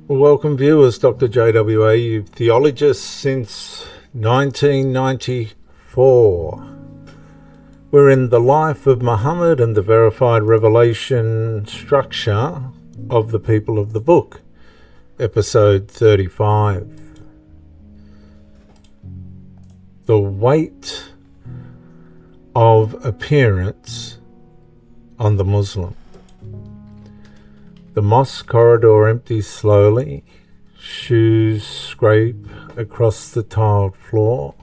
Welcome viewers, Dr. JWA, theologist since 1994. We're in the life of Muhammad and the verified revelation structure of the people of the book, episode 35. The weight of appearance on the Muslim. The mosque corridor empties slowly, shoes scrape across the tiled floor.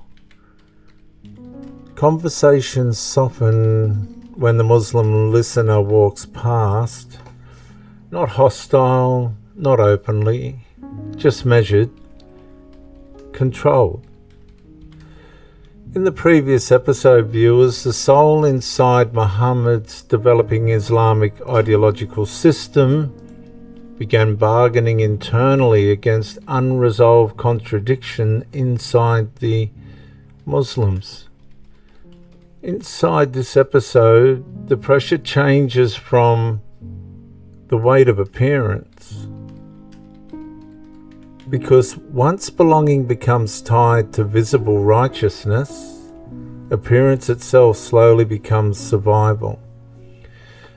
Conversations soften when the Muslim listener walks past, not hostile, not openly, just measured, controlled. In the previous episode, viewers, the soul inside Muhammad's developing Islamic ideological system began bargaining internally against unresolved contradiction inside the Muslims. Inside this episode, the pressure changes from the weight of appearance, because once belonging becomes tied to visible righteousness, appearance itself slowly becomes survival.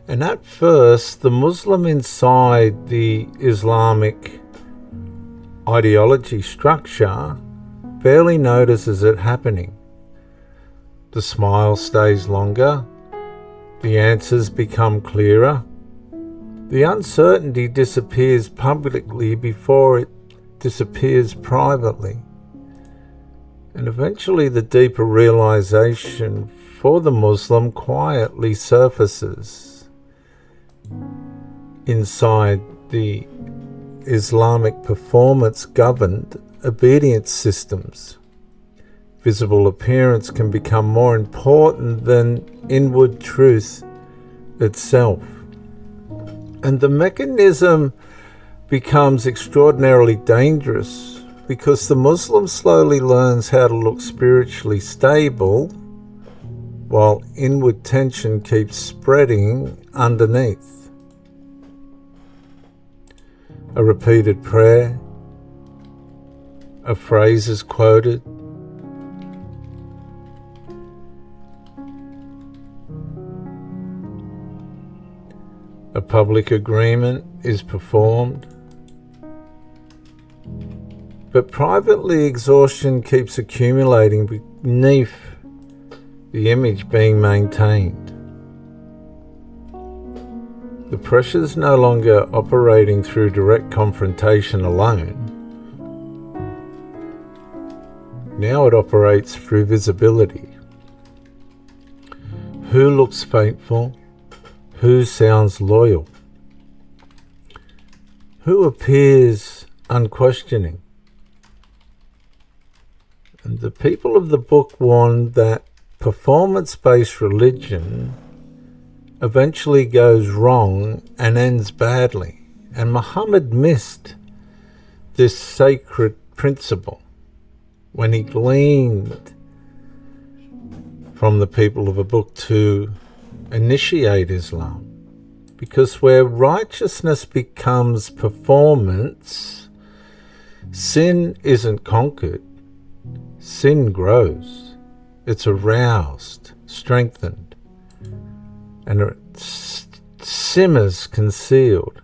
And at first, the Muslim inside the Islamic ideology structure barely notices it happening. The smile stays longer, the answers become clearer, the uncertainty disappears publicly before it disappears privately. And eventually the deeper realization for the Muslim quietly surfaces inside the Islamic performance-governed obedience systems. Visible appearance can become more important than inward truth itself. And the mechanism becomes extraordinarily dangerous because the Muslim slowly learns how to look spiritually stable while inward tension keeps spreading underneath. A repeated prayer, a phrase is quoted, a public agreement is performed, but privately exhaustion keeps accumulating beneath the image being maintained. The pressure is no longer operating through direct confrontation alone. Now it operates through visibility. Who looks faithful? Who sounds loyal? Who appears unquestioning? And the people of the book warned that performance-based religion eventually goes wrong and ends badly. And Muhammad missed this sacred principle when he gleaned from the people of a book to initiate Islam. Because where righteousness becomes performance, sin isn't conquered, sin grows. It's aroused, strengthened, and it simmers concealed,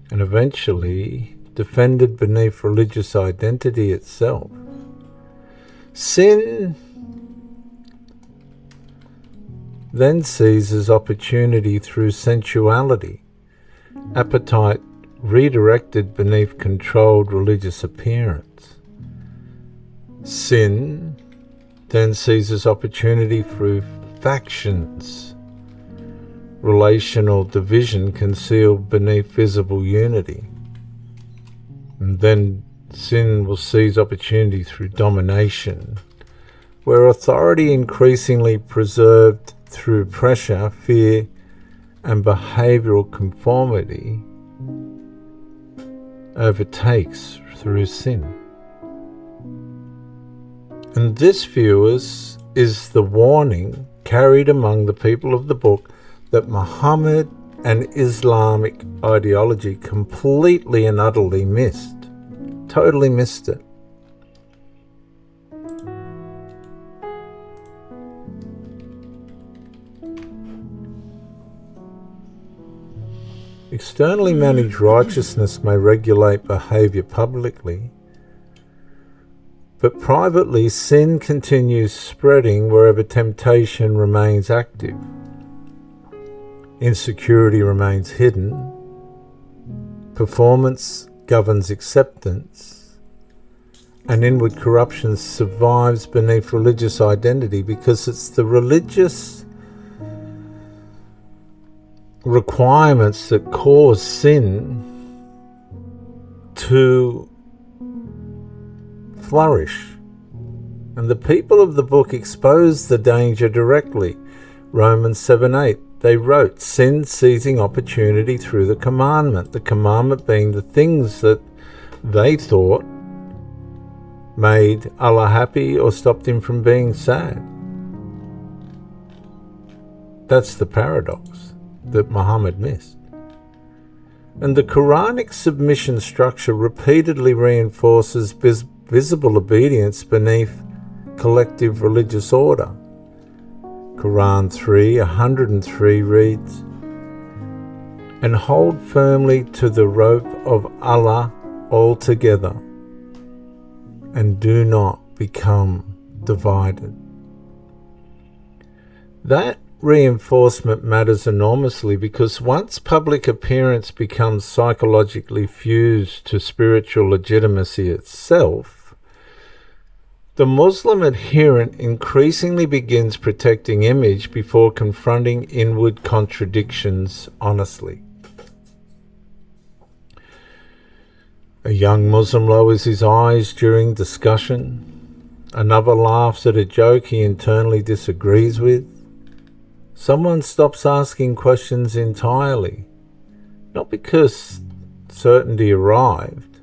and eventually defended beneath religious identity itself. Sin then seizes opportunity through sensuality, appetite redirected beneath controlled religious appearance. Sin then seizes opportunity through factions, relational division concealed beneath visible unity. And then sin will seize opportunity through domination, where authority increasingly preserved through pressure, fear, and behavioral conformity overtakes through sin. And this, viewers, is the warning carried among the people of the book that Muhammad and Islamic ideology completely and utterly missed. Totally missed it. Externally managed righteousness may regulate behaviour publicly, but privately sin continues spreading wherever temptation remains active. Insecurity remains hidden. Performance governs acceptance. And inward corruption survives beneath religious identity because it's the religious requirements that cause sin to flourish. And the people of the book expose the danger directly. Romans 7:8, they wrote, sin seizing opportunity through the commandment being the things that they thought made Allah happy or stopped him from being sad. That's the paradox that Muhammad missed. And the Quranic submission structure repeatedly reinforces visible obedience beneath collective religious order. Quran 3:103 reads, and hold firmly to the rope of Allah altogether, and do not become divided. That reinforcement matters enormously because once public appearance becomes psychologically fused to spiritual legitimacy itself, the Muslim adherent increasingly begins protecting image before confronting inward contradictions honestly. A young Muslim lowers his eyes during discussion. Another laughs at a joke he internally disagrees with. Someone stops asking questions entirely, not because certainty arrived,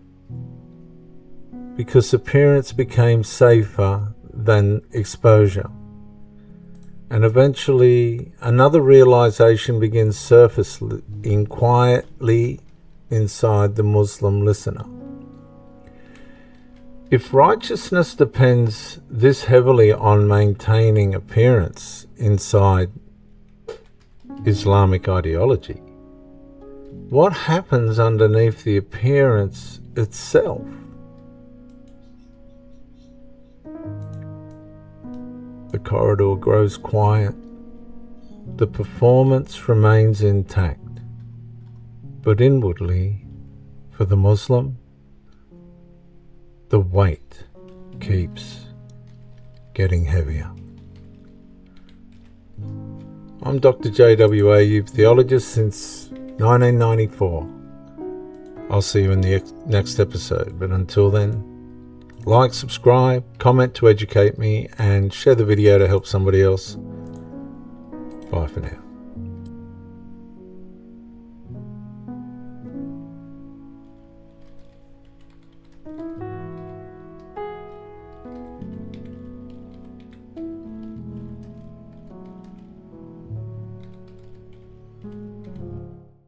because appearance became safer than exposure. And eventually, another realization begins surfacing quietly inside the Muslim listener. If righteousness depends this heavily on maintaining appearance inside Islamic ideology, what happens underneath the appearance itself? The corridor grows quiet. The performance remains intact. But inwardly, for the Muslim, the weight keeps getting heavier. I'm Dr. J.W. Ayub, theologist since 1994. I'll see you in the next episode, but until then, like, subscribe, comment to educate me, and share the video to help somebody else. Bye for now.